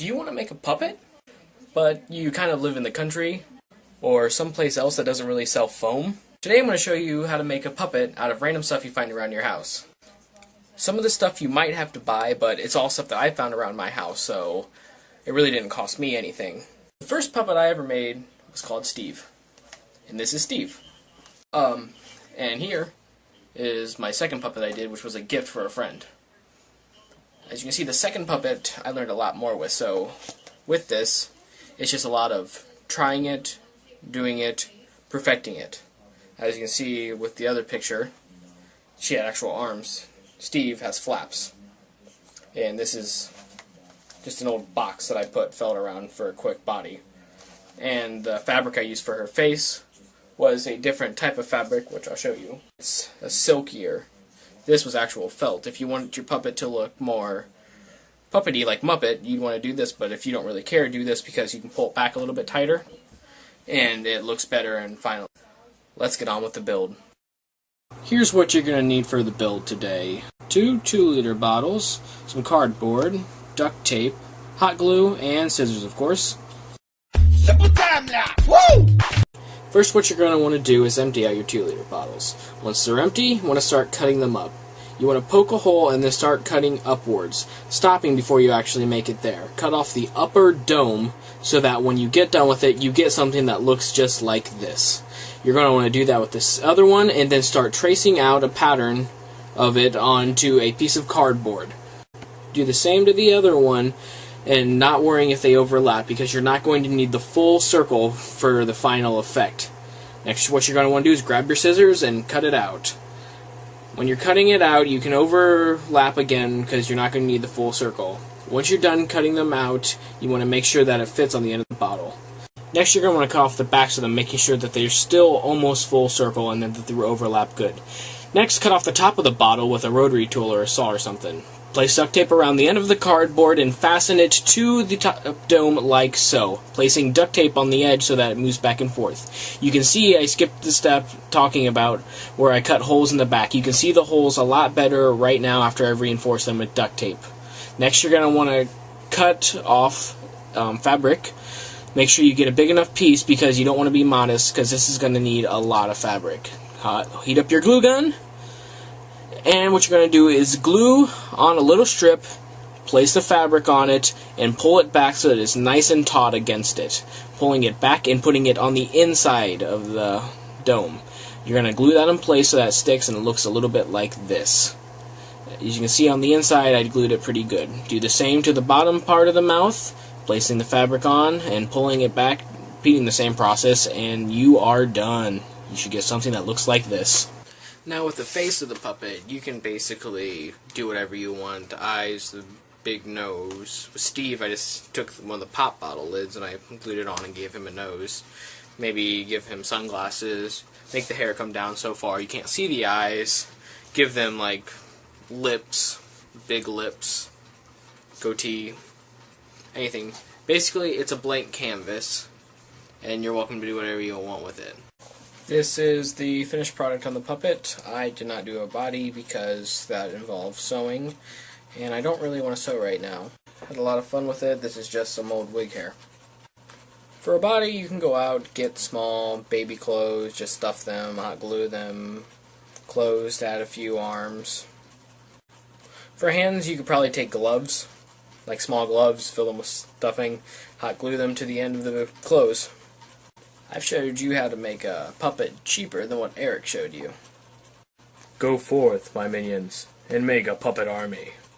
Do you want to make a puppet, but you kind of live in the country or someplace else that doesn't really sell foam? Today I'm going to show you how to make a puppet out of random stuff you find around your house. Some of the stuff you might have to buy, but it's all stuff that I found around my house, so it really didn't cost me anything. The first puppet I ever made was called Steve. And this is Steve. And here is my second puppet I did, which was a gift for a friend. As you can see, the second puppet I learned a lot more with, so with this, it's just a lot of trying it, doing it, perfecting it. As you can see with the other picture, she had actual arms. Steve has flaps. And this is just an old box that I put felt around for a quick body. And the fabric I used for her face was a different type of fabric, which I'll show you. It's a silkier. This was actual felt. If you wanted your puppet to look more puppety like Muppet, you'd want to do this, but if you don't really care, do this because you can pull it back a little bit tighter and it looks better. And finally, let's get on with the build. Here's what you're going to need for the build today. 2 2-liter bottles, some cardboard, duct tape, hot glue, and scissors, of course. Simple time lapse! Woo! First, what you're going to want to do is empty out your 2-liter bottles. Once they're empty, you want to start cutting them up. You want to poke a hole and then start cutting upwards, stopping before you actually make it there. Cut off the upper dome so that when you get done with it, you get something that looks just like this. You're going to want to do that with this other one and then start tracing out a pattern of it onto a piece of cardboard. Do the same to the other one and not worrying if they overlap because you're not going to need the full circle for the final effect. Next, what you're going to want to do is grab your scissors and cut it out. When you're cutting it out, you can overlap again because you're not going to need the full circle. Once you're done cutting them out, you want to make sure that it fits on the end of the bottle. Next, you're going to want to cut off the backs of them, making sure that they're still almost full circle and then that they overlap good. Next, cut off the top of the bottle with a rotary tool or a saw or something. Place duct tape around the end of the cardboard and fasten it to the top dome like so, placing duct tape on the edge so that it moves back and forth. You can see I skipped the step talking about where I cut holes in the back. You can see the holes a lot better right now after I've reinforced them with duct tape. Next, you're going to want to cut off fabric. Make sure you get a big enough piece because you don't want to be modest because this is going to need a lot of fabric. Heat up your glue gun. And what you're going to do is glue on a little strip, place the fabric on it, and pull it back so that it's nice and taut against it. Pulling it back and putting it on the inside of the dome. You're going to glue that in place so that it sticks and it looks a little bit like this. As you can see on the inside, I glued it pretty good. Do the same to the bottom part of the mouth, placing the fabric on and pulling it back, repeating the same process, and you are done. You should get something that looks like this. Now with the face of the puppet, you can basically do whatever you want. The eyes, the big nose. With Steve, I just took one of the pop bottle lids and I glued it on and gave him a nose. Maybe give him sunglasses. Make the hair come down so far you can't see the eyes. Give them like lips, big lips, goatee, anything. Basically, it's a blank canvas and you're welcome to do whatever you want with it. This is the finished product on the puppet. I did not do a body because that involves sewing, and I don't really want to sew right now. Had a lot of fun with it. This is just some old wig hair. For a body, you can go out, get small baby clothes, just stuff them, hot glue them, closed, add a few arms. For hands, you could probably take gloves, like small gloves, fill them with stuffing, hot glue them to the end of the clothes. I've showed you how to make a puppet cheaper than what Eric showed you. Go forth, my minions, and make a puppet army.